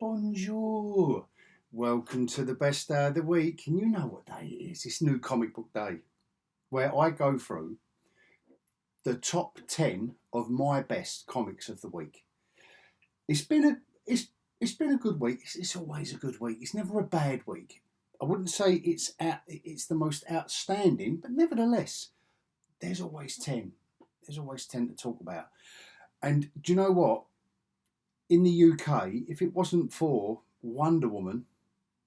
Bonjour. Welcome to the best day of the week. And you know what day it is. It's New Comic Book Day, where I go through the top 10 of my best comics of the week. It's been a good week. It's always a good week. It's never a bad week. I wouldn't say it's the most outstanding, but nevertheless, there's always 10. There's always 10 to talk about. And do you know what? In the UK, if it wasn't for Wonder Woman,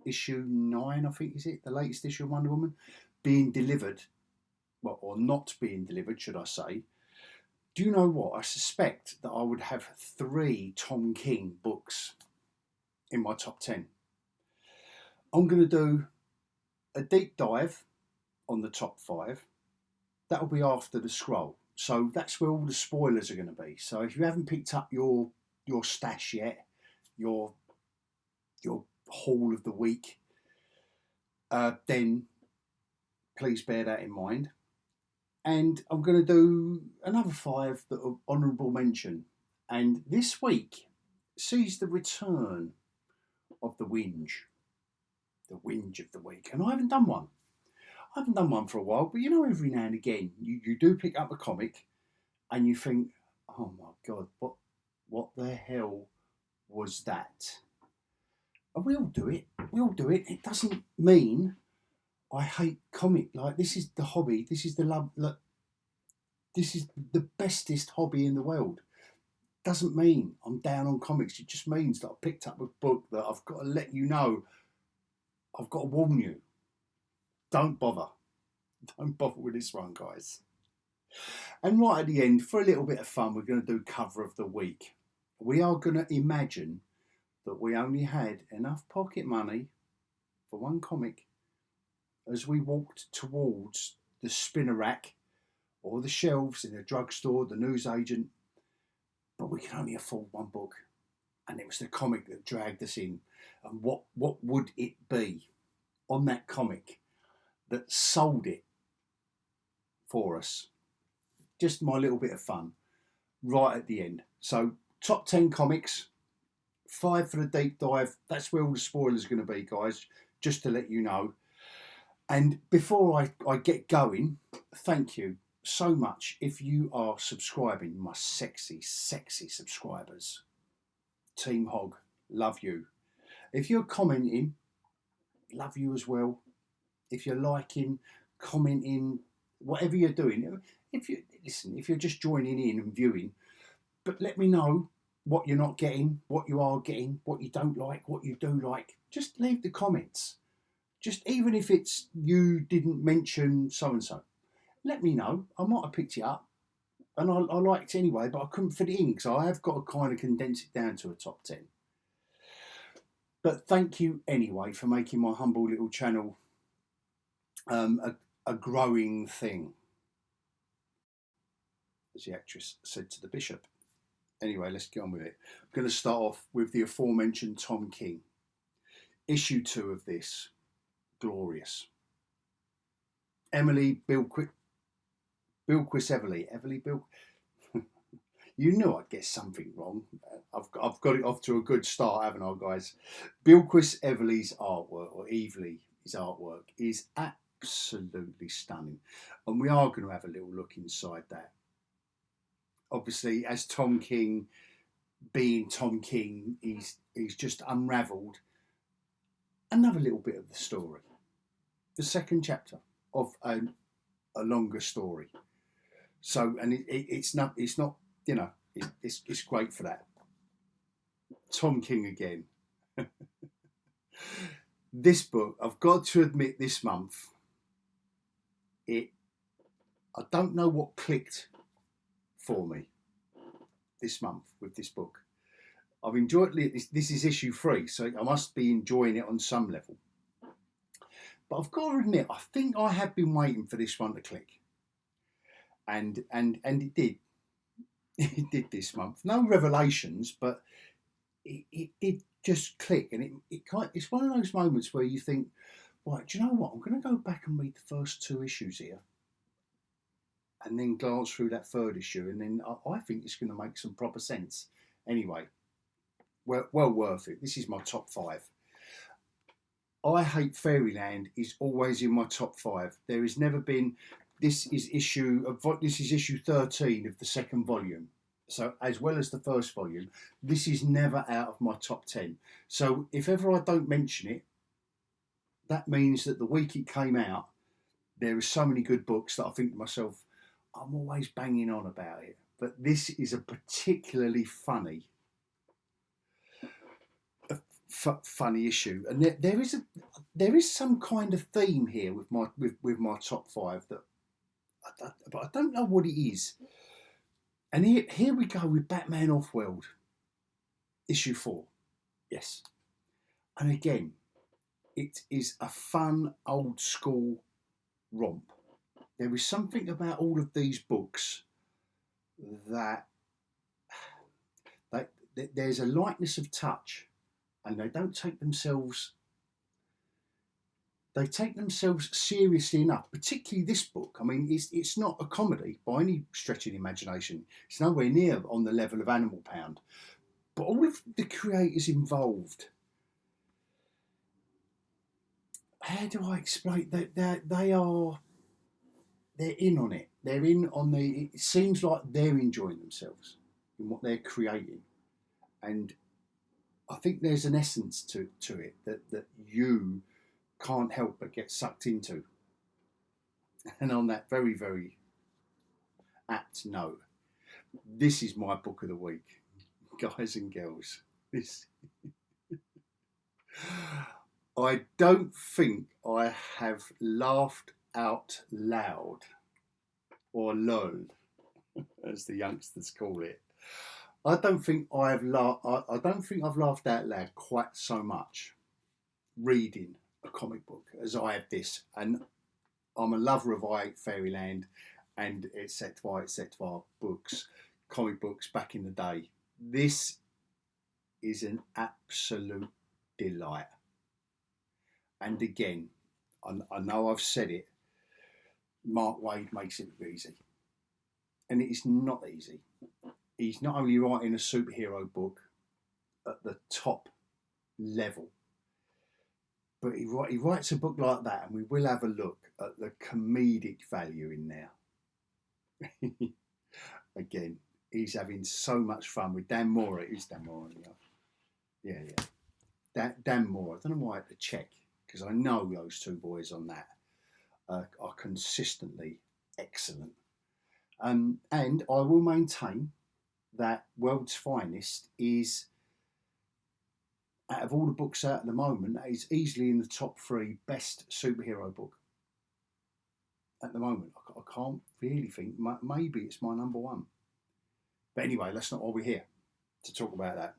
issue 9, I think, is it? The latest issue of Wonder Woman, being delivered, well, or not being delivered, should I say. Do you know what? I suspect that I would have 3 Tom King books in my top 10. I'm going to do a deep dive on the top 5. That'll be after the scroll. So that's where all the spoilers are going to be. So if you haven't picked up your stash yet, your haul of the week, then please bear that in mind. And I'm going to do another 5 that are honourable mention. And this week sees the return of the whinge of the week. And I haven't done one. I haven't done one for a while, but you know, every now and again, you do pick up a comic and you think, oh my God, what the hell was that? And we all do it. It doesn't mean I hate comic. Like, this is the hobby. This is the love. Look, this is the bestest hobby in the world. Doesn't mean I'm down on comics. It just means that I picked up a book that I've got to let you know. I've got to warn you. Don't bother. Don't bother with this one, guys. And right at the end, for a little bit of fun, we're going to do cover of the week. We are going to imagine that we only had enough pocket money for one comic as we walked towards the spinner rack or the shelves in the drugstore, the newsagent, but we could only afford one book. And it was the comic that dragged us in. And what would it be on that comic that sold it for us? Just my little bit of fun right at the end. So top 10 comics, 5 for the deep dive. That's where all the spoilers are going to be, guys, just to let you know. And before I get going, thank you so much if you are subscribing, my sexy subscribers. Team Hog, love you. If you're commenting, love you as well. If you're liking, commenting, whatever you're doing, if you're just joining in and viewing, but let me know what you're not getting, what you are getting, what you don't like, what you do like. Just leave the comments. Just even if it's you didn't mention so and so, let me know. I might have picked it up, and I liked it anyway, but I couldn't fit it in because I have got to kind of condense it down to a top 10. But thank you anyway for making my humble little channel a growing thing, as the actress said to the bishop. Anyway, let's get on with it. I'm going to start off with the aforementioned Tom King. Issue 2 of this. Glorious. Emily Bilquist Everly Bill. You knew I'd get something wrong. I've got it off to a good start, haven't I, guys? Bilquist Everly's artwork, or Evely, his artwork, is absolutely stunning. And we are going to have a little look inside that. Obviously, as Tom King, being Tom King, he's just unravelled another little bit of the story. The second chapter of a longer story. So, and it's not, you know, it's great for that. Tom King again. This book, I've got to admit, this month, I don't know what clicked for me this month with this book. I've enjoyed it. This is issue 3, so I must be enjoying it on some level. But I've got to admit, I think I have been waiting for this one to click. And it did. It did this month. No revelations, but it did just click. And it's one of those moments where you think, right, do you know what? I'm going to go back and read the first 2 issues here. And then glance through that 3rd issue. And then I think it's going to make some proper sense. Anyway, well worth it. This is my top 5. I Hate Fairyland is always in my top 5. There has never been. This is issue 13 of the second volume. So as well as the first volume, this is never out of my top 10. So if ever I don't mention it, that means that the week it came out, there are so many good books that I think to myself, I'm always banging on about it. But this is a particularly funny issue, and there is some kind of theme here with my top 5 that, but I don't know what it is. And here we go with Batman Offworld, issue 4. Yes, and again, it is a fun old school romp. There is something about all of these books that there's a lightness of touch, and they don't take themselves. They take themselves seriously enough, particularly this book. I mean, it's not a comedy by any stretch of the imagination. It's nowhere near on the level of Animal Pound. But all of the creators involved, how do I explain that? They're in on it. They're in on it seems like they're enjoying themselves in what they're creating. And I think there's an essence to it that you can't help but get sucked into. And on that very, very apt note, this is my book of the week, guys and girls. This I don't think I have laughed out loud, or lol, as the youngsters call it. I don't think I've laughed out loud quite so much reading a comic book as I have this. And I'm a lover of I Hate Fairyland and etc. books, comic books back in the day. This is an absolute delight. And again, I know I've said it, Mark Waid makes it easy. And it is not easy. He's not only writing a superhero book at the top level, but he writes a book like that, and we will have a look at the comedic value in there. Again, he's having so much fun with Dan Moore. It is Dan Moore. Yeah. Dan Moore. I don't know why I had to check, because I know those two boys on that are consistently excellent. And I will maintain that World's Finest is, out of all the books out at the moment, that is easily in the top 3 best superhero book at the moment. I can't really think. Maybe it's my number 1. But anyway, that's not why we're here to talk about that.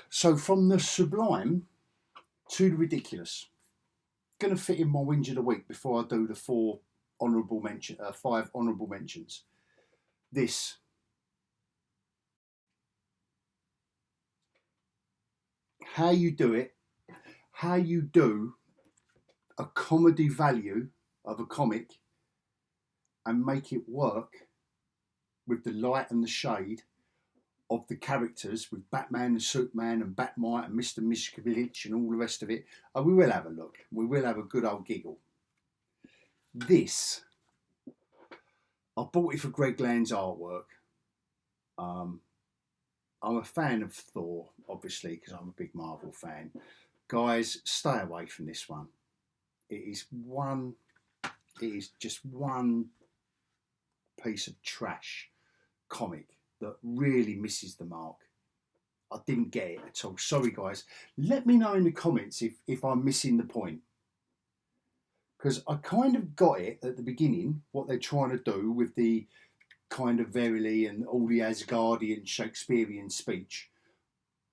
So from the sublime to the ridiculous, going to fit in my whinge of the week before I do the 5 honourable mentions. This. How you do it, how you do a comedy value of a comic and make it work with the light and the shade of the characters, with Batman and Superman and Batmite and Mr. Mishkovich and all the rest of it. And we will have a look. We will have a good old giggle. This, I bought it for Greg Land's artwork. I'm a fan of Thor, obviously, because I'm a big Marvel fan. Guys, stay away from this one. It is just one piece of trash comic that really misses the mark. I didn't get it at all. Sorry, guys. Let me know in the comments if I'm missing the point. Because I kind of got it at the beginning, what they're trying to do with the kind of verily and all the Asgardian Shakespearean speech,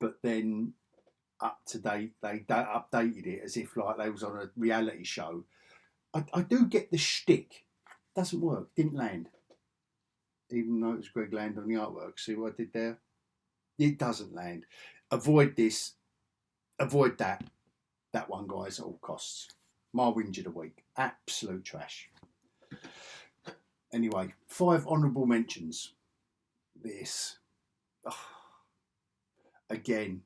but then up to date they updated it as if like they was on a reality show. I do get the shtick. Doesn't work. Didn't land. Even though it was Greg Land on the artwork. See what I did there? It doesn't land. Avoid this. Avoid that. That one, guys, at all costs. My whinge of the week. Absolute trash. Anyway, 5 honourable mentions. This. Oh, again,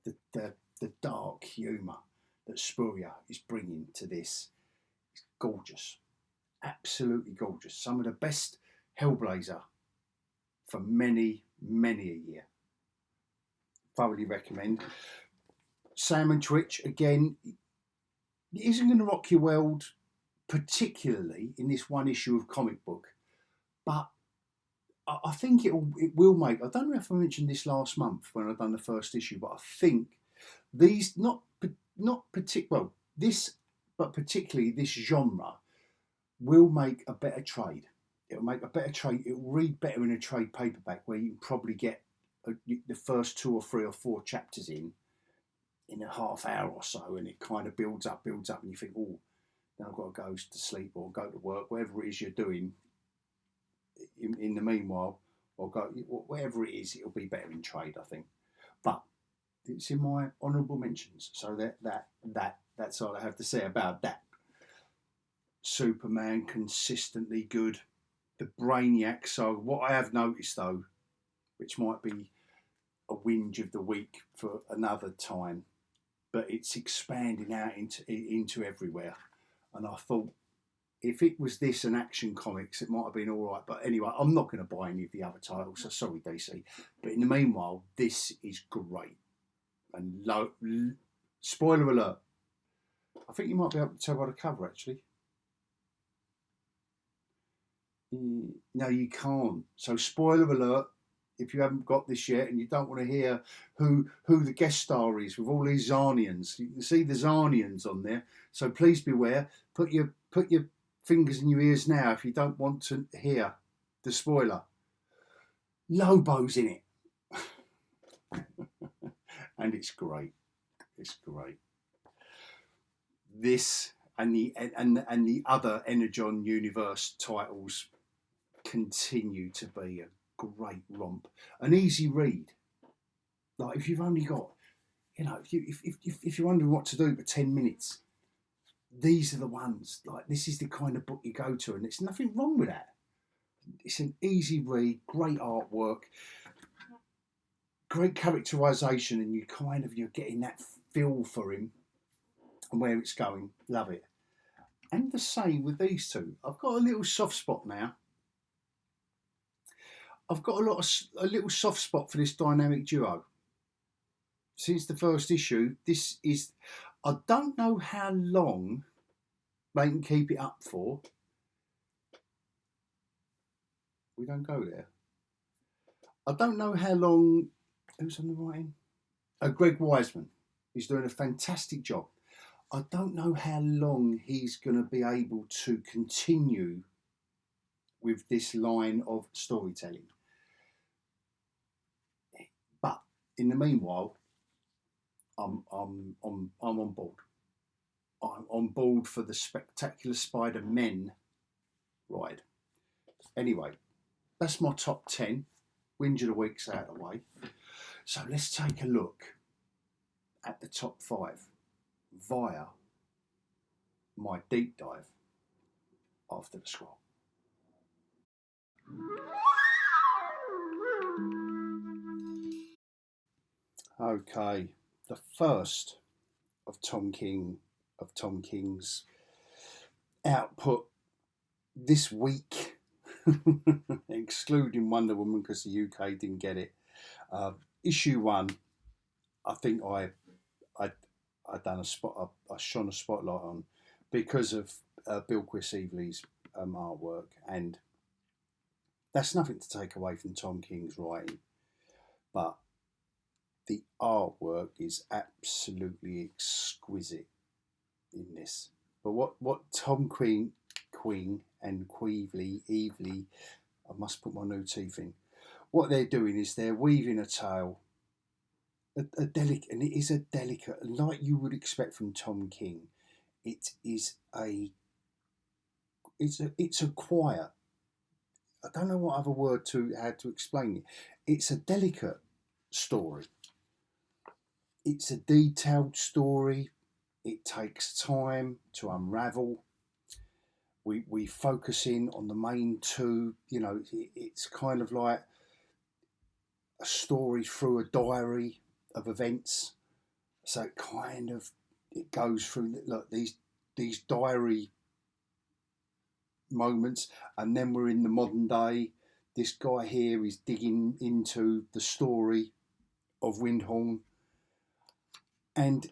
the dark humour that Spurrier is bringing to this is gorgeous, absolutely gorgeous. Some of the best Hellblazer for many a year. Thoroughly recommend. Sam and Twitch, again, it isn't going to rock your world particularly in this one issue of comic book, but I think it will make. I don't know if I mentioned this last month when I've done the first issue, but I think these particularly this genre will make a better trade. It'll make a better trade. It'll read better in a trade paperback where you can probably get the first 2 or 3 or 4 chapters in a half hour or so, and it kind of builds up, and you think, oh, then I've got to go to sleep or go to work, whatever it is you're doing. In the meanwhile, or go whatever it is, it'll be better in trade, I think. But it's in my honourable mentions, so that's all I have to say about that. Superman consistently good. The Brainiac. So what I have noticed though, which might be a whinge of the week for another time, but it's expanding out into everywhere. And I thought, if it was this and Action Comics, it might have been all right. But anyway, I'm not going to buy any of the other titles, so sorry, DC. But in the meanwhile, this is great. And spoiler alert, I think you might be able to tell by the cover, actually. No, you can't. So spoiler alert, if you haven't got this yet and you don't want to hear who the guest star is with all these Zarnians, you can see the Zarnians on there. So please beware. Put your fingers in your ears now if you don't want to hear the spoiler. Lobo's in it. And it's great. It's great. This and the other Energon Universe titles continue to be a great romp. An easy read. Like if you've only got, if you're wondering what to do for 10 minutes, these are the ones. Like this is the kind of book you go to, and there's nothing wrong with that. It's an easy read, great artwork, great characterization, and you're getting that feel for him and where it's going. Love it. And the same with these two. I've got a little soft spot now. I've got a little soft spot for this dynamic duo. Since the first issue, I don't know how long they can keep it up for. We don't go there. I don't know how long. Who's on the writing? Greg Wiseman. He's doing a fantastic job. I don't know how long he's going to be able to continue with this line of storytelling. But in the meanwhile, I'm on board. I'm on board for the Spectacular Spider-Men ride. Anyway, that's my top 10. Whinge of the week's out of the way. So let's take a look at the top 5 via my deep dive after the scroll. Okay, the first of Tom King's output this week, excluding Wonder Woman because the UK didn't get it. Issue 1, I think I shone a spotlight on because of Bill Quist-Evely's artwork, and that's nothing to take away from Tom King's writing, but the artwork is absolutely exquisite in this. But what Tom Queen and Evely, I must put my new teeth in. What they're doing is they're weaving a tale, a delicate, and it is a delicate, like you would expect from Tom King. It's a quiet. I don't know what other word how to explain it. It's a delicate story. It's a detailed story. It takes time to unravel. We focus in on the main two. It's kind of like a story through a diary of events. So it goes through these diary moments, and then we're in the modern day. This guy here is digging into the story of Wyndhorn, and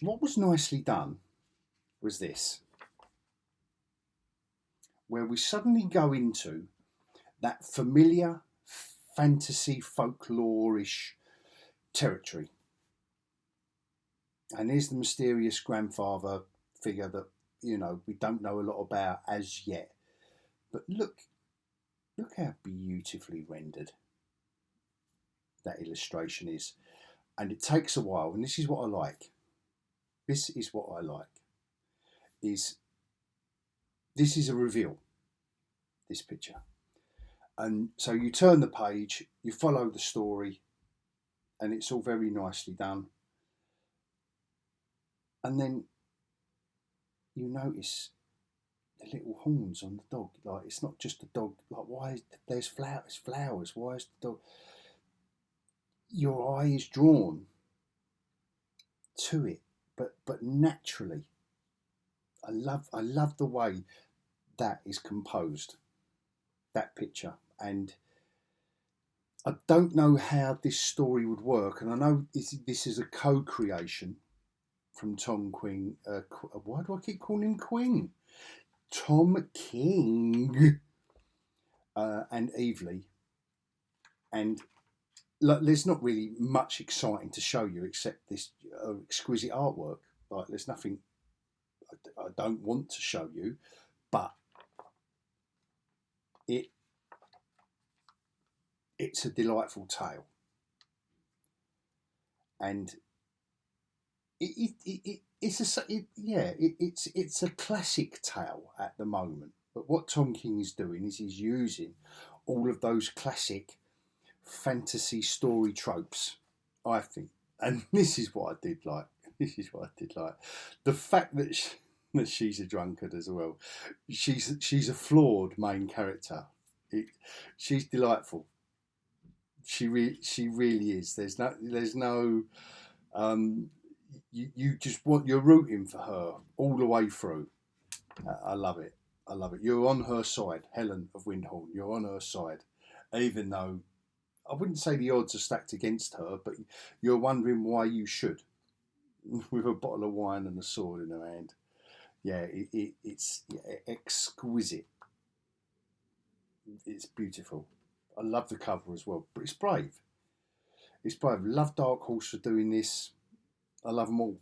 what was nicely done was this, where we suddenly go into that familiar fantasy folklore-ish territory. And here's the mysterious grandfather figure that, we don't know a lot about as yet. But look how beautifully rendered that illustration is. And it takes a while, and this is what I like. This is a reveal, this picture. And so you turn the page, you follow the story, and it's all very nicely done. And then you notice the little horns on the dog. Like, it's not just the dog. Like, why there's flowers? Why is the dog? Your eye is drawn to it, but naturally. I love the way that is composed, that picture. And I don't know how this story would work, and I know this is a co-creation from Tom King. Why do I keep calling him Queen? Tom King and Evely. And there's not really much exciting to show you except this exquisite artwork. Like, there's nothing I don't want to show you, but it's a delightful tale, and it's a classic tale at the moment. But what Tom King is doing is he's using all of those classic fantasy story tropes, I think. And this is what I did like. The fact that she's a drunkard as well. She's a flawed main character. She's delightful. She really is. There's no you just you're rooting for her all the way through. I love it. You're on her side, Helen of Wyndhorn. You're on her side, even though I wouldn't say the odds are stacked against her, but you're wondering why you should, with a bottle of wine and a sword in her hand. Yeah, it's exquisite. It's beautiful. I love the cover as well, but it's brave. Love Dark Horse for doing this. I love them all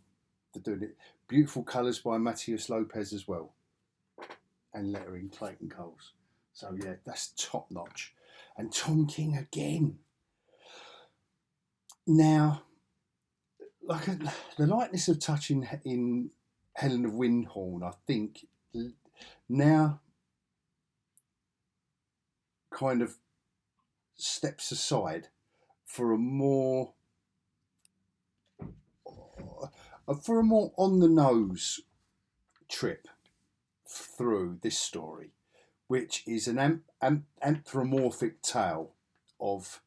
for doing it. Beautiful colours by Matthias Lopez as well, and lettering Clayton Coles. So yeah, that's top notch. And Tom King again. Now, like the lightness of touch in Helen of Wyndhorn, I think now kind of steps aside for a more on the nose trip through this story, which is an anthropomorphic tale of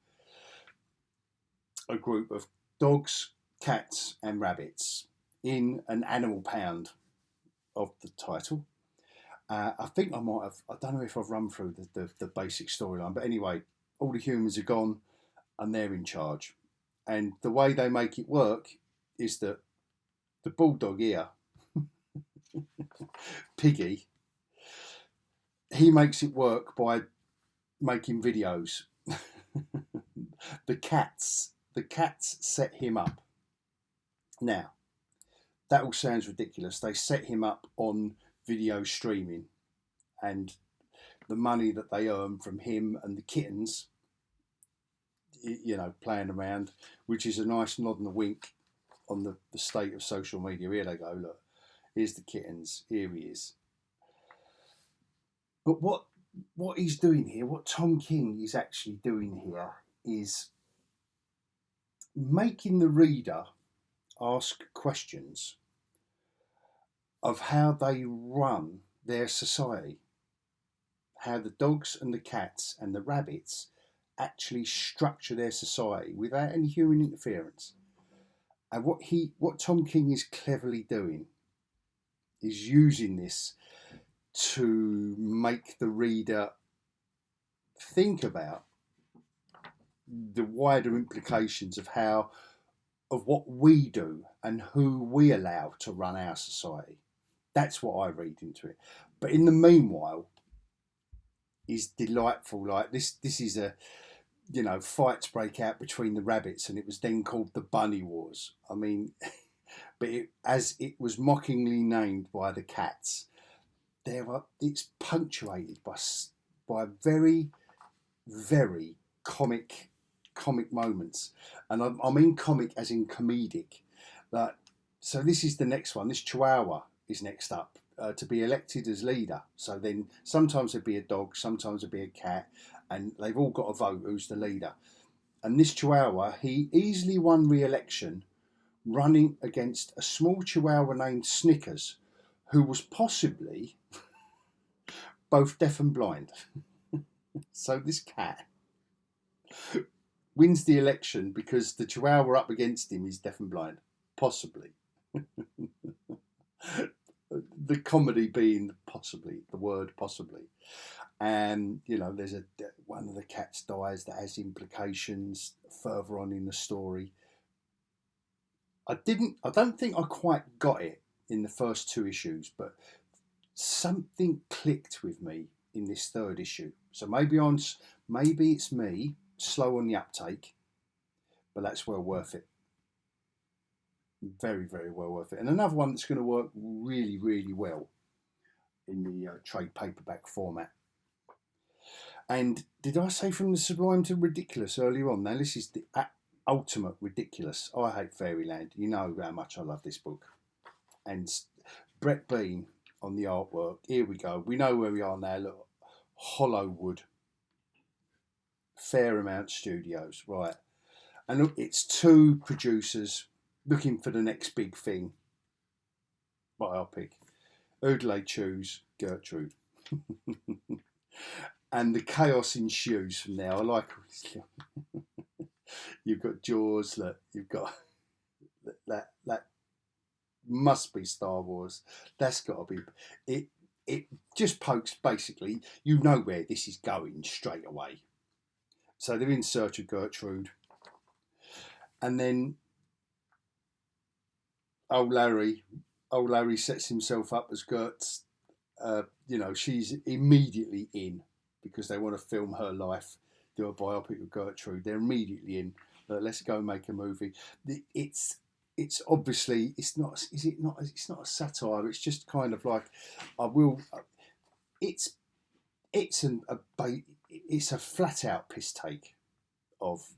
a group of dogs, cats, and rabbits in an animal pound of the title. I think I might have. I don't know if I've run through the basic storyline, but anyway, all the humans are gone, and they're in charge. And the way they make it work is that the bulldog here, Piggy, he makes it work by making videos. The cats set him up. Now, that all sounds ridiculous. They set him up on video streaming, and the money that they earn from him and the kittens, playing around, which is a nice nod and a wink on the state of social media. Here they go, look, here's the kittens, here he is. But what he's doing here, what Tom King is actually doing here, is making the reader ask questions of how they run their society, how the dogs and the cats and the rabbits actually structure their society without any human interference. And what Tom King is cleverly doing is using this to make the reader think about the wider implications of what we do and who we allow to run our society. That's what I read into it. But in the meanwhile, is delightful. Like this is a, fights break out between the rabbits, and it was then called the Bunny Wars. I mean, but as it was mockingly named by the cats, it's punctuated by very, very comic moments, and I mean comic as in comedic. So this is the next one. This Chihuahua is next up to be elected as leader. So then sometimes there'd be a dog, sometimes there'd be a cat, and they've all got to vote who's the leader. And this Chihuahua, he easily won re-election running against a small Chihuahua named Snickers, who was possibly both deaf and blind. So this cat wins the election because the Chihuahua up against him is deaf and blind, possibly. The comedy being possibly, the word possibly. And there's one of the cats dies that has implications further on in the story. I don't think I quite got it in the first two issues, but something clicked with me in this third issue. So maybe it's me, slow on the uptake, but that's well worth it. Very, very well worth it. And another one that's going to work really, really well in the trade paperback format. And did I say from the sublime to ridiculous earlier on? Now this is the ultimate ridiculous. I Hate Fairyland. You know how much I love this book. And Brett Bean on the artwork. Here we go. We know where we are now. Look, Hollowwood, Fairmount Studios, right? And look, it's two producers looking for the next big thing. Biopic. Who do they choose? Gertrude. And the chaos ensues from there. I like you've got Jaws. Look, you've got that must be Star Wars. That's got to be it. It just pokes, basically, where this is going straight away. So they're in search of Gertrude, and then old Larry sets himself up as Gert's. She's immediately in because they want to film her life, do a biopic of Gertrude. They're immediately in. Let's go and make a movie. It's obviously it's not. Is it not? It's not a satire. It's just kind of like It's a flat out piss take of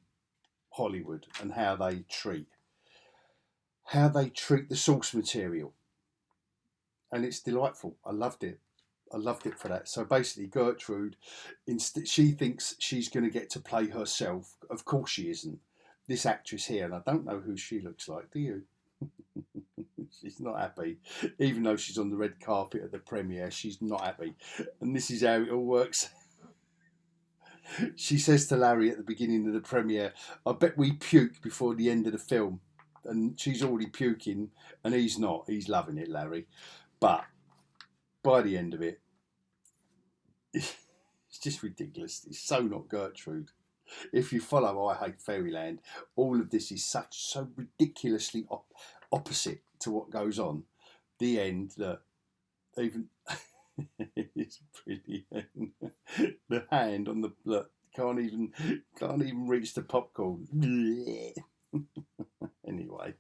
Hollywood and how they treat the source material, and it's delightful. I loved it for that. So basically, Gertrude, she thinks she's going to get to play herself. Of course, she isn't. This actress here, and I don't know who she looks like. Do you? She's not happy, even though she's on the red carpet at the premiere. She's not happy, and this is how it all works. She says to Larry at the beginning of the premiere, "I bet we puke before the end of the film," and she's already puking, and he's not. He's loving it, Larry, but by the end of it, it's just ridiculous. It's so not Gertrude. If you follow I Hate Fairyland, all of this is so ridiculously opposite to what goes on. The end, that even it's brilliant. The hand on the can't even reach the popcorn. Anyway,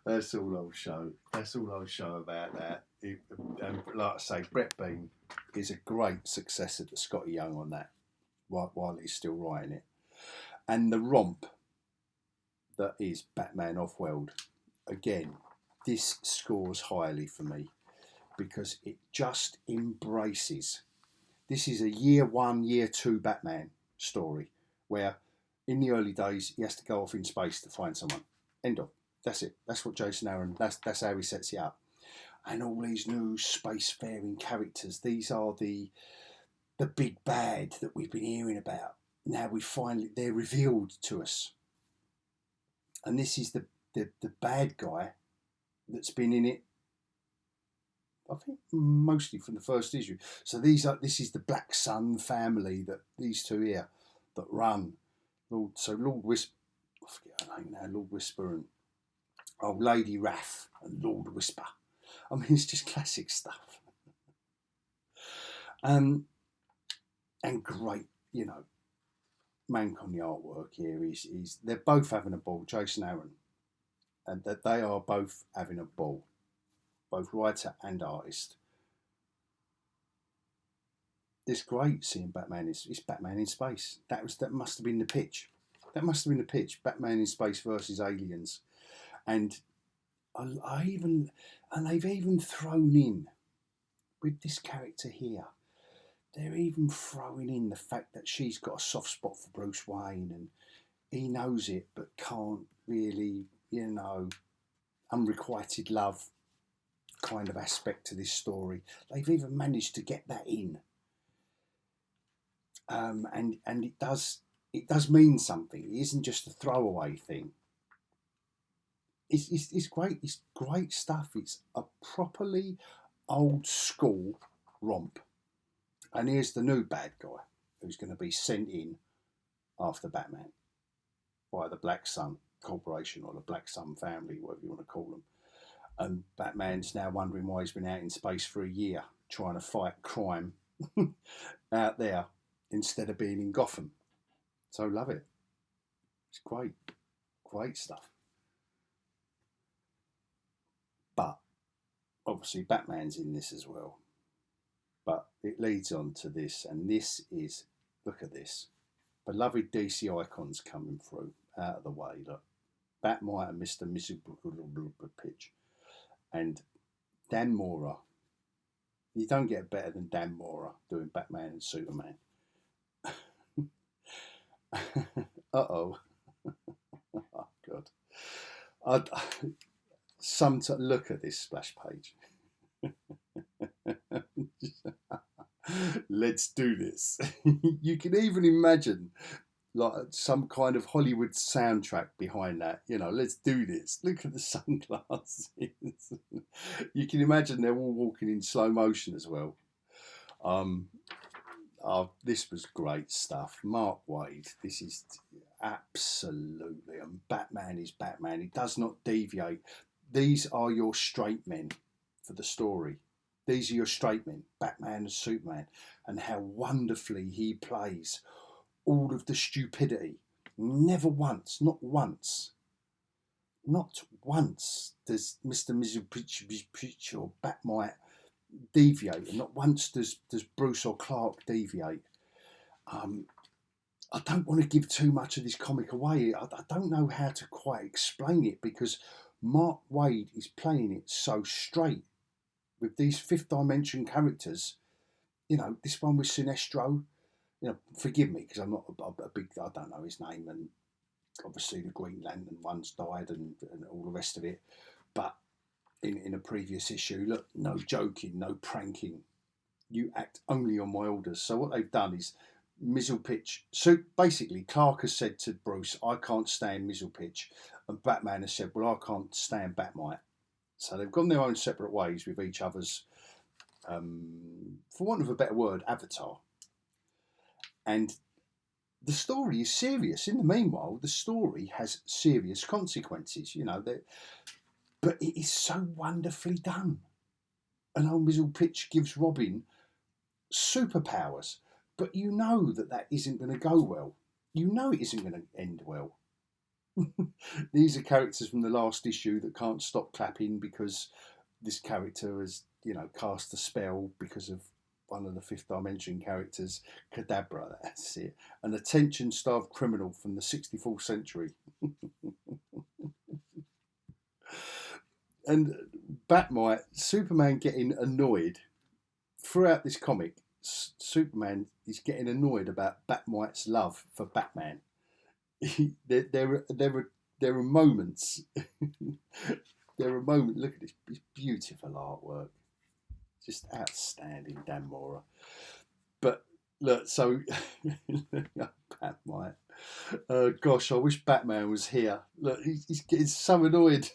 that's all I'll show. That's all I'll show about that. And like I say, Brett Bean is a great successor to Scotty Young on that, while he's still writing it. And the romp that is Batman Offworld, again, this scores highly for me because it just embraces. This is a year 1, year 2 Batman story where in the early days he has to go off in space to find someone. End of. That's it. That's what Jason Aaron, that's how he sets it up. And all these new spacefaring characters, these are the big bad that we've been hearing about. Now they're revealed to us. And this is the bad guy that's been in it, I think mostly from the first issue. So this is the Black Sun family, that these two here that run Lord Whisper, I forget her name now, Lord Whisper and Old Lady Wrath and Lord Whisper. I mean, it's just classic stuff. And great, Mank on the artwork here is they're both having a ball, Jason Aaron, and that they are both having a ball, both writer and artist. It's great seeing Batman. It's Batman in space. That must have been the pitch. That must have been the pitch. Batman in space versus aliens, and they've even thrown in with this character here. They're even throwing in the fact that she's got a soft spot for Bruce Wayne, and he knows it but can't really, unrequited love kind of aspect to this story. They've even managed to get that in. And it does mean something. It isn't just a throwaway thing. It's great. It's great stuff. It's a properly old school romp. And here's the new bad guy who's going to be sent in after Batman by the Black Sun Corporation or the Black Sun family, whatever you want to call them. And Batman's now wondering why he's been out in space for a year trying to fight crime out there instead of being in Gotham. So love it. It's great. Great stuff. But obviously Batman's in this as well. But it leads on to this, and this is, look at this. Beloved DC icons coming through, out of the way. Look, Batmite and Mr. Pitch. And Dan Mora. You don't get better than Dan Mora doing Batman and Superman. Uh-oh. Oh, God. Look at this splash page. Let's do this. You can even imagine like some kind of Hollywood soundtrack behind that. Let's do this. Look at the sunglasses. You can imagine they're all walking in slow motion as well. This was great stuff. Mark Waid, this is absolutely, and Batman is Batman. He does not deviate. These are your straight men for the story. These are your straight men, Batman and Superman, and how wonderfully he plays all of the stupidity. Never once, not once does Mr. Mizzle or Batmite deviate, and not once does Bruce or Clark deviate. I don't want to give too much of this comic away. I don't know how to quite explain it, because Mark Waid is playing it so straight with these fifth dimension characters. This one with Sinestro. Forgive me because I'm not a big, I don't know his name, and obviously the Green Lantern one's died and all the rest of it. But in a previous issue, look, no joking, no pranking. You act only on my orders. So what they've done is Mizzlepitch. So basically, Clark has said to Bruce, I can't stand Mizzlepitch. And Batman has said, well, I can't stand Batmite. So they've gone their own separate ways with each other's, for want of a better word, avatar. And the story is serious. In the meanwhile, the story has serious consequences, but it is so wonderfully done. And old Mizzlepitch gives Robin superpowers, but you know that isn't going to go well. You know it isn't going to end well. These are characters from the last issue that can't stop clapping because this character has, cast a spell because of one of the fifth dimension characters, Kadabra, that's it. An attention-starved criminal from the 64th century. And Batmite, Superman getting annoyed. Throughout this comic, Superman is getting annoyed about Batmite's love for Batman. There are moments. There are moments. Look at this beautiful artwork, just outstanding, Dan Mora. But look, so Batmite, Gosh, I wish Batman was here. Look, he's getting so annoyed.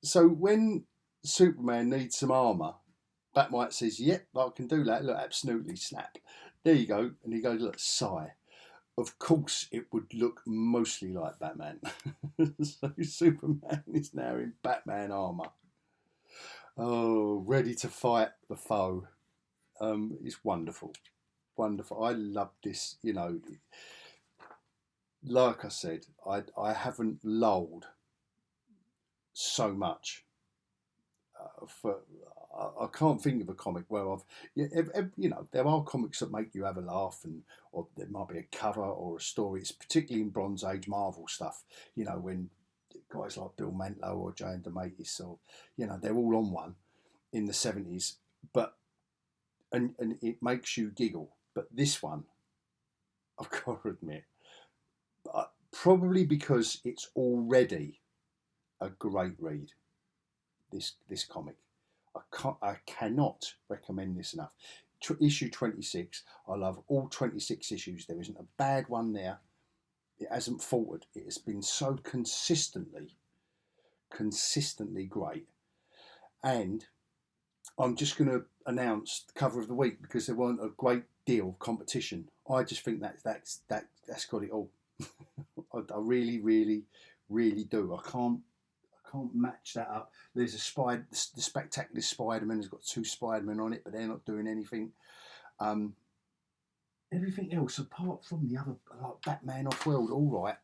So when Superman needs some armour, Batmite says, "Yep, I can do that. Look, absolutely, snap. There you go." And he goes, "Look, sigh. Of course, it would look mostly like Batman." So Superman is now in Batman armour. Oh, ready to fight the foe. It's wonderful. Wonderful. I love this. You know, like I said, I haven't lulled so much for. I can't think of a comic where I've, you know, there are comics that make you have a laugh, and or there might be a cover or a story. It's particularly in Bronze Age Marvel stuff. You know, when guys like Bill Mantlo or Joan DeMatteis, or you know, they're all on one in the 70s, but and it makes you giggle. But this one, I've got to admit, probably because it's already a great read. This comic, I cannot recommend this enough. Issue 26. I love all 26 issues. There isn't a bad one there. It hasn't faltered. It has been so consistently great. And I'm just going to announce the cover of the week because there weren't a great deal of competition. I just think that's got it all. I really, really, really do. I can't match that up. There's the Spectacular Spider-Man has got 2 Spider-Men on it, but they're not doing anything. Everything else apart from the other, like Batman Off-World, all right,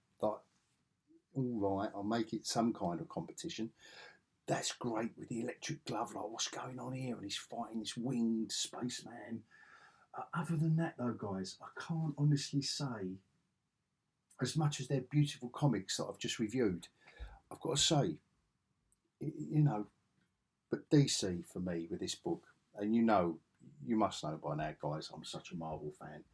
I'll make it some kind of competition. That's great with the electric glove, like what's going on here, and he's fighting this winged spaceman. Other than that, though, guys, I can't honestly say, as much as they're beautiful comics that I've just reviewed, I've got to say, you know, but DC for me with this book, and you must know by now, guys, I'm such a Marvel fan.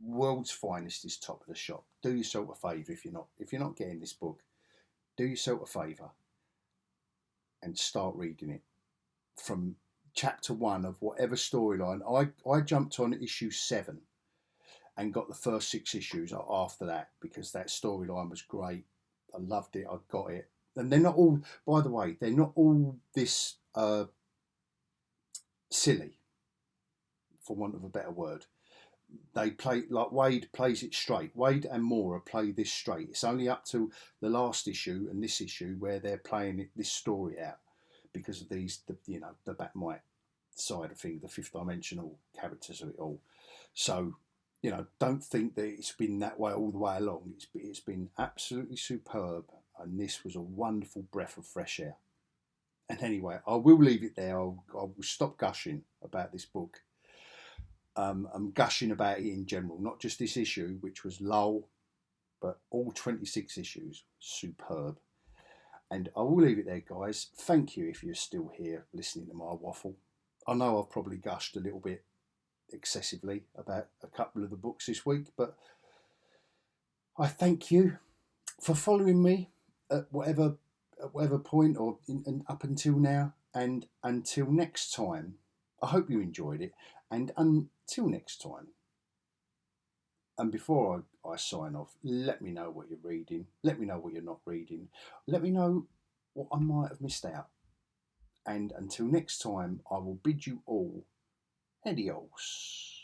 World's Finest is top of the shop. Do yourself a favour if you're not getting this book, do yourself a favour and start reading it from chapter 1 of whatever storyline. I jumped on issue 7 and got the first 6 issues after that because that storyline was great. I loved it. I got it. And they're not all, by the way, they're not all this silly, for want of a better word. They play, like Wade plays it straight. Wade and Mora play this straight. It's only up to the last issue and this issue where they're playing this story out because of the Batmite side of things, the 5th dimensional characters of it all. So, don't think that it's been that way all the way along. It's been absolutely superb, and this was a wonderful breath of fresh air. And anyway, I will leave it there. I will stop gushing about this book. I'm gushing about it in general, not just this issue, which was lull, but all 26 issues, superb. And I will leave it there, guys. Thank you if you're still here listening to my waffle. I know I've probably gushed a little bit excessively about a couple of the books this week, but I thank you for following me at whatever point or up until now. And until next time, I hope you enjoyed it. And until next time, and before I sign off, let me know what you're reading. Let me know what you're not reading. Let me know what I might have missed out. And until next time, I will bid you all adios.